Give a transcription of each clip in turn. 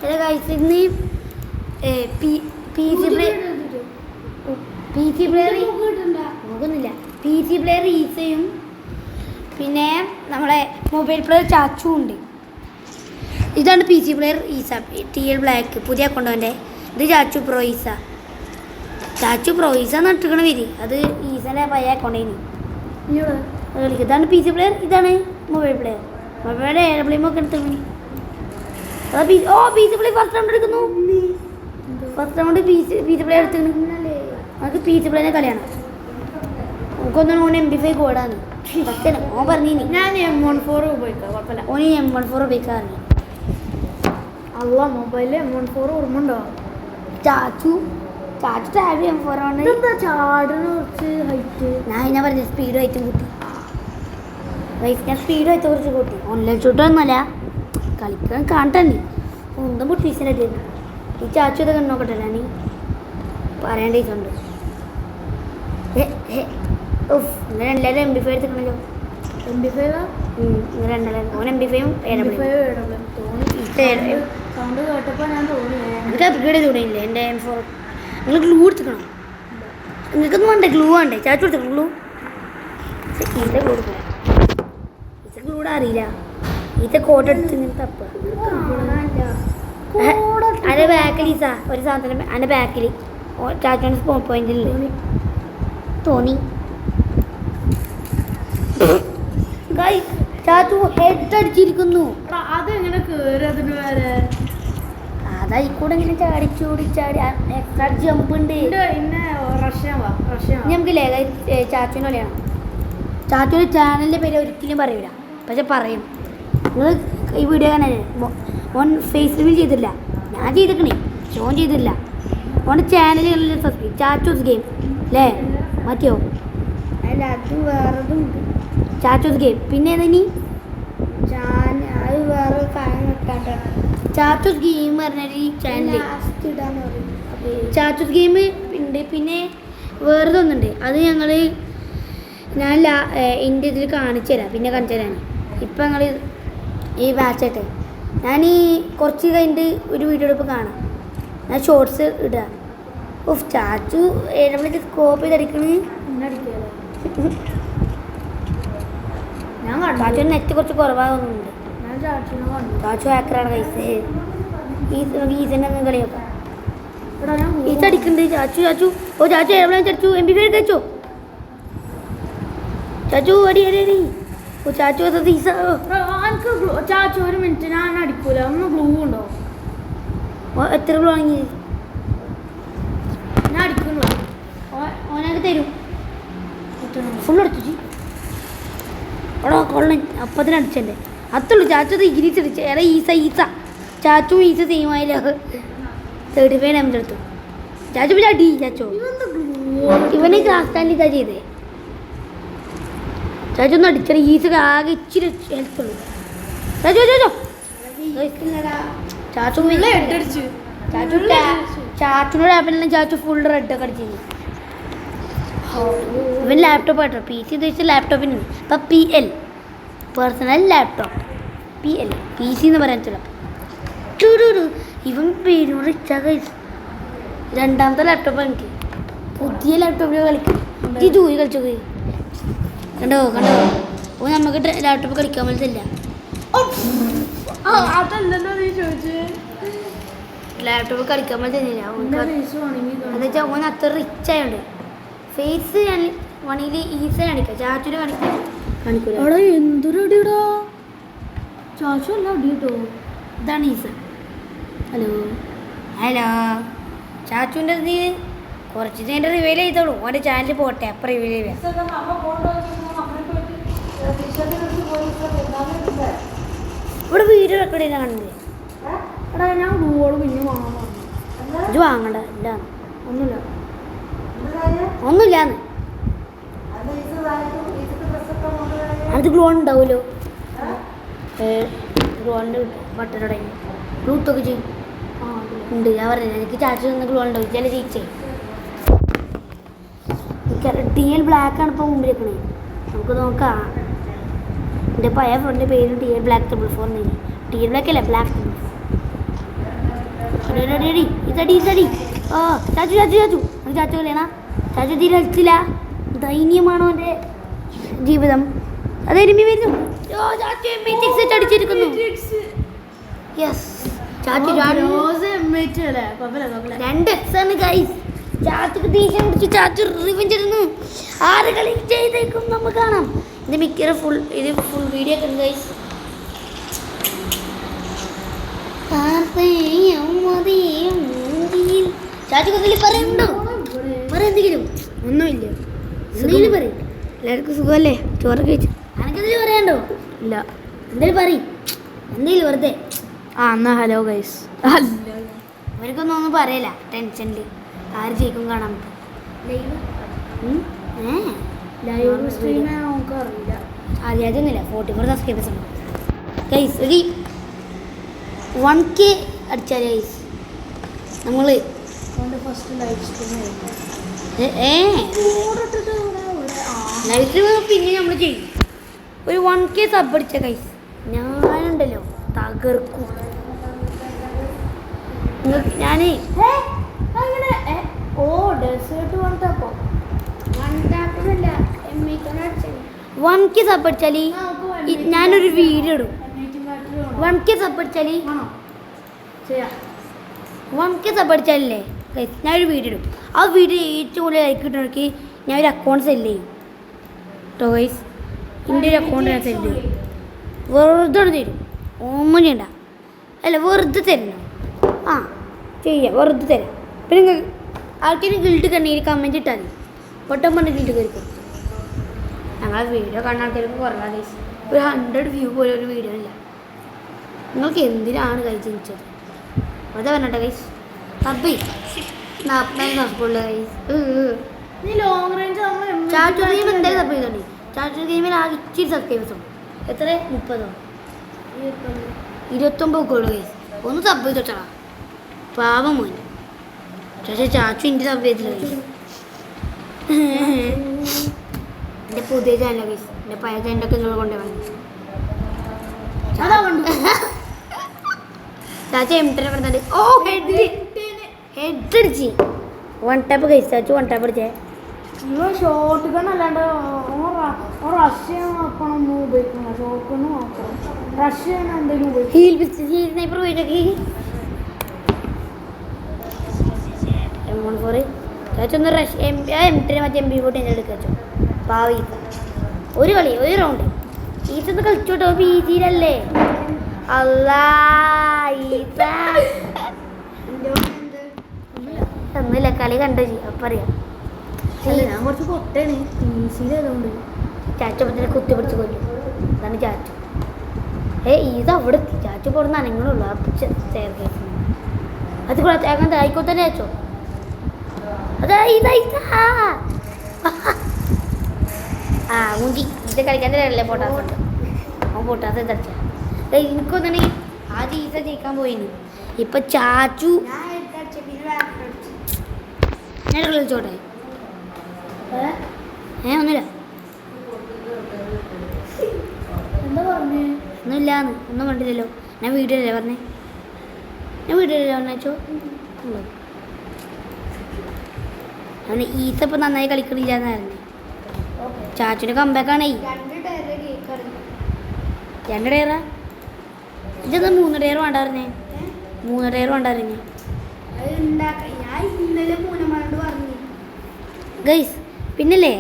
ഇന്ന് P C player നോക്കുന്നില്ല. P C player ഈസയും പിന്നെ നമ്മളെ മൊബൈൽ പ്ലെയർ ചാച്ചും ഉണ്ട്. ഇതാണ് പി സി പ്ലെയർ ഈസ TL ബ്ലാക്ക് പുതിയ അക്കൗണ്ടവൻ്റെ. ഇത് ചാച്ചു പ്രോ ഈസ. ചാച്ചു പ്രോ ഈസ നട്ടിക്കണ വരി. അത് ഈസൻ്റെ പഴയ അക്കൗണ്ടേന് കളിക്കും. ഇതാണ് പി സി പ്ലെയർ. ഇതാണ് മൊബൈൽ പ്ലെയർ. മൊബൈൽ എയർപ്ലെയിമൊക്കെ എടുത്തു. P C player first round എടുക്കുന്നു. First round P C player എടുത്തു. നമുക്ക് പി സി പ്ലെയറിനെ കളിയാണ്. നമുക്കൊന്നും ഓൻ MP5 കോഡാണ്. ഫസ്റ്റ് ഓൻ പറഞ്ഞിനി ഞാൻ M14 ഉപയോഗിക്കാം, കുഴപ്പമില്ല. ഓന് M14 ഉപയോഗിക്കാറില്ല. അല്ല മൊബൈലിൽ M14 ഓർമ്മ ഉണ്ടോ? ചാച്ചു ടാബ് M4 ആണ്. എന്താ ചാടിന് കുറച്ച് ഹൈറ്റ്? ഞാൻ പറഞ്ഞ സ്പീഡ് ഹൈറ്റും കൂട്ടി. ഞാൻ സ്പീഡ് ഹൈറ്റ് കുറച്ച് കൂട്ടി. ഓൺലൈൻ ഷൂട്ടൊന്നുമല്ല, കളിക്കാൻ കാണട്ടല്ലേ. ഒന്നും പൊട്ടീസിനായിട്ട് ഈ ചാച്ചു ഇതൊക്കെ നോക്കട്ടെ. ഞാൻ പറയേണ്ട ഇതുണ്ട്. ഇങ്ങനെ എല്ലാവരും MP5 എടുത്തിട്ടുണ്ടല്ലോ. MP5 ഇങ്ങനെ രണ്ടാലും ഓൻ MP5 സൗണ്ട് കേട്ടപ്പോൾ ഞാൻ തോന്നി എനിക്ക് അപ്ഗ്രേഡ് ചെയ്തുകൂടെയില്ലേ എൻ്റെ M4. നിങ്ങൾ ഗ്ലൂ എടുത്തിക്കണം. നിങ്ങൾക്കൊന്നും വേണ്ടേ ഗ്ലൂ വേണ്ടേ? ചാച്ചു എടുത്തിക്കണം ഗ്ലൂ. ഈത്ത ഗ്ലൂ എടുക്കില്ല. ഈത്ത ഗ്ലൂടെ അറിയില്ല. ഈത്ത കോട്ട എടുത്ത് ഇങ്ങനെ തപ്പ അതിൻ്റെ ബാക്കിൽ ഈസ ഒരു സാധനം അതിൻ്റെ ബാക്കിൽ ചാച്ചുവിൻ്റെ സ്പോൺ പോയിന്റിൽ തോന്നി. ചാച്ചു ഹെഡ് അടിച്ചിരിക്കുന്നു. അതെങ്ങനെ കയറി അതിന് വരെ? അതായിക്കൂടെ ഇങ്ങനെ ചാടി എക്സ്ട്രാ ജമ്പ് ഉണ്ട്. നമുക്കില്ലേ ചാച്ചുവിന് കളിയാണ്. ചാച്ചുവിൻ്റെ ചാനലിൻ്റെ പേര് ഒരിക്കലും പറയൂല, പക്ഷെ പറയും. നിങ്ങൾ ഈ വീഡിയോ കാണാനേ ഓൻ ഫേസ്ബുക്കിൽ ചെയ്തില്ല, ഞാൻ ചെയ്തിക്കണേ. ഷോൺ ചെയ്തില്ല. ഓൻ്റെ ചാനലുകളിൽ സബ്സ്ക്രൈബ് ചാച്ചൂസ് ഗെയിം അല്ലേ മാറ്റിയോ? അല്ല അത് വേറെതും ചാച്ചൂസ് ഗെയിം. പിന്നെ ഏതിനി അത് വേറെ കാര്യം വെക്കാട്ടോ. ചാച്ചൂസ് ഗെയിം പറഞ്ഞൊരു ചാനൽ ചാച്ചൂസ് ഗെയിം ഉണ്ട്. പിന്നെ വേറെ ഒന്നുണ്ട്. അത് ഞാൻ എൻ്റെ ഇതിൽ കാണിച്ചു തരാം. പിന്നെ കാണിച്ചു തരാൻ ഇപ്പം ഞങ്ങൾ ഈ ബാച്ചായിട്ട് ഞാൻ ഈ കുറച്ച് കഴിഞ്ഞിട്ട് ഒരു വീഡിയോ എടുപ്പ് കാണാം. ഞാൻ ഷോർട്സ് ഇടുക. ചാച്ചു നമ്മളൊക്കെ സ്കോപ്പ് ചെയ്തടിക്കണേ. ഞാൻ ചാച്ചു നെറ്റ് കുറച്ച് കുറവാകുന്നുണ്ട്. ചാച്ചു ഹാക്കറാണ് കൈസ്. ഈസന്നെ ഒന്നും കളിയൊക്കെ ഈസ് അടിക്കുന്നുണ്ട്. ചാച്ചു എവിടെ ചാച്ചു MP5 കഴിച്ചോ? ചാച്ചു അടി ചാച്ചു ഈസ. ചാച്ചു ഒരു മിനിറ്റ് ഞാൻ അടിക്കൂല. ഒന്ന് ഗ്ലൂ ഉണ്ടോ? എത്ര ഗ്ലൂ വാങ്ങി? ഞാൻ അടിക്കുന്നു. ഓനൊക്കെ തരും. ഫുൾ അടിച്ചു എടാ കൊള്ളൻ. അപ്പത്തിന് അടിച്ചല്ലേ അത്തുള്ളൂ. ചാച്ചു ഇഗ്രീസ് അടിച്ച എടാ ഈസ ചാച്ചു ഈസ സെയിമായില്ല. 35 ഡാമേജ് എടുത്തു. ചാച്ചു പിന്നെ അടി. ചാച്ചു ഇവനെ ക്ലാസ് സ്റ്റാൻഡിൽ ഇതാ ചെയ്തേ. ചാച്ചു ഒന്ന് അടിച്ചട. ഈസ ആകെ ഇച്ചിരി ഹെൽത്തുള്ളൂ. ചാച്ചുനോട് ആപ്പിലെല്ലാം ചാച്ചു ഫുൾ റെഡ് ഒക്കെ അടിച്ചു. ഇവൻ ലാപ്ടോപ്പ് ആയിട്ടോ. PC ഉദ്ദേശിച്ച ലാപ്ടോപ്പിന് ഇപ്പം PL പേഴ്സണൽ ലാപ്ടോപ്പ് PC എന്ന് പറയാൻ ചില ഇവൻ പേരോട് ഇച്ചാൽ രണ്ടാമത്തെ ലാപ്ടോപ്പ് എനിക്ക് പുതിയ ലാപ്ടോപ്പിൽ കളിക്കും. ജൂയി കളിച്ചോ കണ്ടോ ഓ നമുക്ക് ലാപ്ടോപ്പ് കളിക്കാൻ പറ്റില്ല. അതല്ലല്ലോ നീ ചോദിച്ചേ. ലാപ്ടോപ്പ് കളിക്കാൻ പറ്റുന്നില്ല എന്താ വെച്ചാൽ ഓൻ അത്ര റിച്ച് ആയതുകൊണ്ട്. ഫേസ് വണിയിൽ ഈസി കാണിക്കാം. ചാച്ചുവിനെ കാണിക്കൂല. എന്തൊരടിയടാ. ചാച്ചു അല്ല അടി കേട്ടോ. ഇതാണ് ഈസ. ഹലോ ചാച്ചുവിൻ്റെ ഇത് കുറച്ച് നേരം റിവീൽ ചെയ്തോളൂ. ഓൻ്റെ ചാനൽ പോട്ടെ അപ്പം റിവീൽ ചെയ്യാം. ഇവിടെ വീഡിയോ റെക്കോർഡ് ചെയ്യാൻ കാണുന്നില്ലേ? എടാ ഞാൻ ഗ്ലൂവോട് പിന്നെ വാങ്ങാൻ പറഞ്ഞു. ഇത് വാങ്ങണ്ട. ഇല്ലാന്ന് ഒന്നുമില്ലാന്ന് അത് ഗ്ലൂ ഉണ്ടാവുമല്ലോ. ഗ്ലൂണ്ട് ബട്ടൺ ബ്ലൂത്തൊക്കെ ചെയ്യും ഉണ്ട്. ഞാൻ പറഞ്ഞത് എനിക്ക് ചാർജ് തന്ന ഗ്ലൂ ഉണ്ടാവും. ചില ജയിച്ചേ TL ബ്ലാക്കാണ് ഇപ്പോൾ മുമ്പിൽ വെക്കണേ. നമുക്ക് നോക്കാം. എൻ്റെ പഴയ ഫ്രണ്ടിൻ്റെ പേര് TL Black 444 TL ബ്ലാക്ക് അല്ല ബ്ലാക്ക് ഇതടി ഓ ചാച്ചു കളിയണ ചാച്ചു തീരെ കളിച്ചില്ല. ദൈന്യമാണോ എൻ്റെ ജീവിതം? അത് എരുമി വരുന്നു. അടിച്ചിരിക്കുന്നു. Yes ചാച്ചു 2 എക്സാണ് guys. ചാച്ചുക്ക് ദേഷ്യം പിടിച്ച് ചാച്ചു റിവെഞ്ച് എടുക്കുന്നു. 6 കളി ചെയ്തേക്കും നമുക്ക് കാണാം. ഇത് മിക്കവാറും ഫുൾ വീഡിയോ ഒക്കെ ഉണ്ട് ഗൈസ്. ചാച്ചു എന്തെങ്കിലും പറയുന്നുണ്ടോ? എന്തെങ്കിലും ഒന്നുമില്ല. എന്തെങ്കിലും പറയും. എല്ലാവർക്കും സുഖമല്ലേ? ചോറൊക്കെ വെച്ചു. അനക്കെന്തെങ്കിലും പറയാണ്ടോ? ഇല്ല. എന്തെങ്കിലും പറയും. എന്തെങ്കിലും വെറുതെ. എന്നാ ഹലോ ഗൈസ്. ഇവർക്കൊന്നും പറയല. ടെൻഷനിൽ ആര് ജയിക്കും കാണാൻ ആദ്യമൊന്നുമില്ല. 44 സബ്സ്ക്രൈബേഴ്സ് ഉണ്ട് ഗൈസ്. ഒരു 1K അടിച്ചാൽ ഗൈസ് നമ്മൾ ലൈവ് സ്ട്രീം പിന്നെ നമ്മൾ ചെയ്യും. ഒരു 1K സബ് അടിച്ച ഗൈസ് ഞാനുണ്ടല്ലോ തകർക്കും. ഞാൻ ഡെസേർട്ട് 1K സബ് അടിച്ചാൽ ഞാനൊരു വീഡിയോ ഇടും. 1K സബ് അടിച്ചാൽ 1K സബ് അടിച്ചാലല്ലേ ഗൈസ് ഞാനൊരു വീഡിയോ ഇടും. ആ വീഡിയോ ഏറ്റവും കൂടുതൽ ലൈക്ക് കിട്ടണമെങ്കിൽ ഞാൻ ഒരു അക്കൗണ്ട് സെല്ല് ചെയ്യും കേട്ടോ ഗൈസ്. എൻ്റെ ഒരു അക്കൗണ്ട് ഞാൻ സെല്ല് ചെയ്യും. വെറുതെ തരും. ഒന്നും ചെയ്യണ്ട. അല്ല വെറുതെ തരണം. ചെയ്യാം വെറുതെ തരാം. പിന്നെ നിങ്ങൾ ആൾക്കാരും ഗിൽഡ് കണ്ണീര് കമൻറ്റ് ഇട്ടാൽ മതി. പൊട്ടം പറഞ്ഞ് ഗിൽഡ് കയറിക്കും. ഞങ്ങളെ വീഡിയോ കാണുന്ന ആൾക്കാർക്ക് കുറവാണ് ഗൈസ്. ഒരു 100 വ്യൂ പോലെ ഒരു വീഡിയോ ഇല്ല. നിങ്ങൾക്ക് എന്തിനാണ് കൈ ജനിച്ചത്? വെറുതെ പറഞ്ഞിട്ടെ ഗൈസ്. തപ്പി 44 സബ്സ്ക്രൈബുള്ള guys. Long range chat game എന്തായാലും സബ് ചെയ്തോണ്ടി. ചാറ്റു ഗെയിമിൽ ആകെ ഇച്ചിരി സബ്സ്ക്രൈബേഴ്സ് ഉണ്ട്. എത്ര? 30 29 കോള് ഗൈസ്. ഒന്ന് സബ് ചെയ്തോട്ടാ. പാവം മോൻ. പക്ഷേ ചാച്ചു എൻ്റെ സബ് ചെയ്തില്ല ഗൈസ്. എൻ്റെ പുതിയ ചാനൽ ഗൈസ്. എൻ്റെ പഴയ ചാനലൊക്കെ നിങ്ങൾ കൊണ്ടുപോയി ചാച്ച M10 പറഞ്ഞിട്ട് ഹെഡ് അടിച്ച് 1 ടാപ്പ് ഗൈസ്. ചാച്ചു 1 ടാപ്പ് അടിച്ചേ. ഷോർട്ട് ഗൺ അല്ലാണ്ട് റഷ്യ നോക്കണം ഉപയോഗിക്കണം. ഷോർട്ട് ഗൺ നോക്കണം. റഷ്യ എന്തെങ്കിലും ഉപയോഗിക്കും. ഹീൽ സ്നൈപ്പർ പോയിട്ടൊക്കെ M14 ചാച്ചൊന്ന് റഷ് M10 മറ്റേ MP14 എടുക്കുക ചോ. പാവ ഈത്ത ഒരു കളി ഒരു റൗണ്ട് ഈത്തൊന്ന് കളിച്ചോട്ടോ. PG-ലല്ലേ? അല്ലാ ഈത്ത ഒന്നുമില്ല. കളി കണ്ടോ അപ്പം അറിയാം. ഞാൻ കുറച്ച് പൊട്ടാണ് ഈസിയിലായതുകൊണ്ട്. ചാച്ചപ്പത്തിന് കുത്തി പിടിച്ച് കൊല്ലും. അതാണ് ചാച്ചു. ഇത് അവിടെ എത്തി. ചാച്ചു പുറന്ന് അനങ്ങളുള്ളൂ. അത് അങ്ങനത്തെ ആയിക്കോ തന്നെ ചാച്ചോ. മുന്തി ഇത് കളിക്കാൻ തരല്ലേ പൊട്ടാസ് ഉണ്ട്. അവൻ പൊട്ടാസ് തടിച്ച എനിക്കൊന്നെ ആദ്യം ഈസ ജയിക്കാൻ പോയിന്. ഇപ്പൊ ചാച്ചു ഞാൻ കളിച്ചോട്ടെ. ഒന്നുമില്ല. എന്താ പറഞ്ഞേ? ഒന്നുമില്ലാന്ന്. ഒന്നും കണ്ടില്ലല്ലോ. ഞാൻ വീഡിയോ അല്ലേ പറഞ്ഞേ. ഞാൻ വീഡിയോ അല്ലേ പറഞ്ഞോ. അവന് ഈത്ത ഇപ്പം നന്നായി കളിക്കണില്ലാന്നായിരുന്നേ. ചാച്ചുൻ്റെ കമ്പാക്കാണേ. 2 ടയറാ? ഇതെന്താ 3 ടയർ വേണ്ടായിരുന്നേ? 3 ടയർ വേണ്ടായിരുന്നേ ഗൈസ്. പിന്നല്ലേ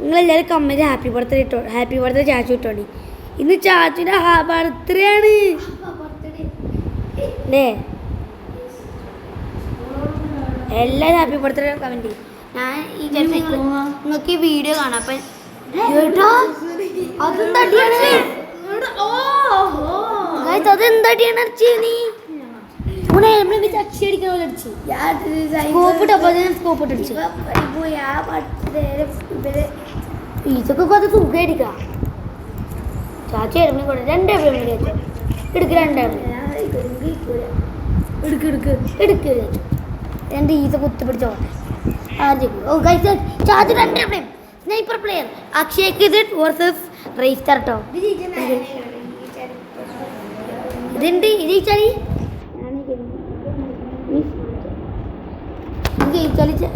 നിങ്ങളെല്ലാവരും കമ്മല് ഹാപ്പി ബർത്ത്ഡേ ചാച്ചു ഇട്ടോണ്ടി. ഇന്ന് ചാച്ചുൻ്റെ ബർത്ത്ഡേ ആണ് അല്ലേ? എല്ലാവരും ഹാപ്പി ബർത്ത്ഡേ കമൻറ്റ്. ഞാൻ ഈ നിങ്ങൾക്ക് ഈ വീഡിയോ കാണാം. അപ്പം അതെന്തടിയാണ് അതെന്തടിയാണ് അടിച്ച് നീ അക്ഷി അടിക്കാൻ പോലെ അടിച്ചു. സ്കോപ്പിട്ട് അപ്പോൾ സ്കോപ്പിട്ട് അടിച്ചു. ഇതൊക്കെ അത് സുഖമായിരിക്കാം. ചാച്ചി എരുമണി കൂടെ 2 എരുമണി വെച്ചോ. എടുക്ക് 2 എടുക്ക് 2 ഈസ കുത്തി പിടിച്ചോ. ചാച്ചു 2 എരുമണി. സ്നൈപ്പർ പ്ലെയർ അക്ഷയ് വേഴ്സസ് റേസ്റ്റർ കേട്ടോ. ഇതുണ്ട് ഇത് ചളി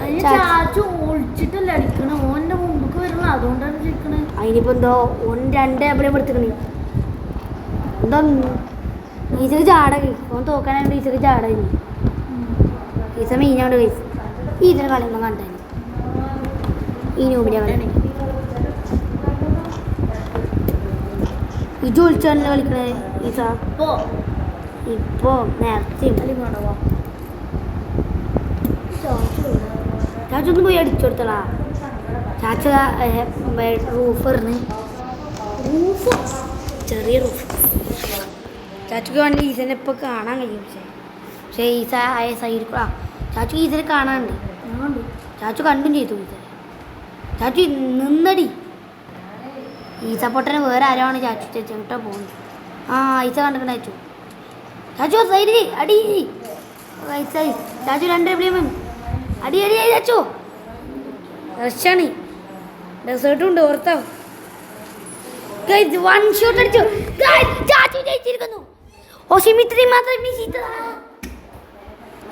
അതിന് ചാച്ചു ഒളിച്ചിട്ടല്ല അടിക്കണ ഓന്റെ മുമ്പ് വരണം അതുകൊണ്ടാണ് ചോദിക്കണേ. അതിനിപ്പോ എന്തോ ഓൻ 2 എവിടെ എടുത്തിക്കണേ എന്തോ ഈച്ചക്ക് ചാട ഓൻ തോക്കാനായിട്ട് ഈച്ചക്ക് ചാട ഈച്ച മീനോട് കഴിച്ചു ഈച്ചനെ കളിയൊന്നും കണ്ടു ഈ നൂബിനെ കളി ഇത് ഒളിച്ചാണല്ലോ കളിക്കണേ ഈച്ച ഇപ്പോ നേരത്തെ ചാച്ചൊന്ന് പോയി അടിച്ചു കൊടുത്തടാ ചാച്ച റൂഫറിന് ചെറിയ റൂഫ് ചാച്ചക്ക് വേണ്ടി ഈസനെ ഇപ്പോൾ കാണാൻ കഴിയും പക്ഷേ ഈസ ആയ സൈഡിൽ കൂടെ ചാച്ചു ഈസനെ കാണാനുണ്ട് ചാച്ചു കണ്ടും ചെയ്തു ഈസനെ ചാച്ചു നിന്നടി ഈസ പൊട്ടനെ വേറെ ആരാണ് ചാച്ചു ചേച്ചോട്ടാ പോകുന്നത് ആ ഈസ കണ്ടിട്ട് ചാച്ചു ചാച്ചു സൈഡിൽ അടി ചാച്ചു 2 എവിടെയും അടി അടി ചാച്ചു റഷാണ് ഡെസേർട്ടും ഉണ്ട് ഓർത്താ 1 ഷോട്ട് അടിച്ചു ചാച്ചു ജയിച്ചിരിക്കുന്നു ഓഷിമിത്രി മാത്രം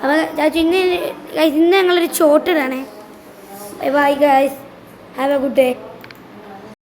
അപ്പോൾ ചാച്ചു ഇന്ന് ഞങ്ങളൊരു ഷോട്ട് ഇടാണേ bye guys have a good day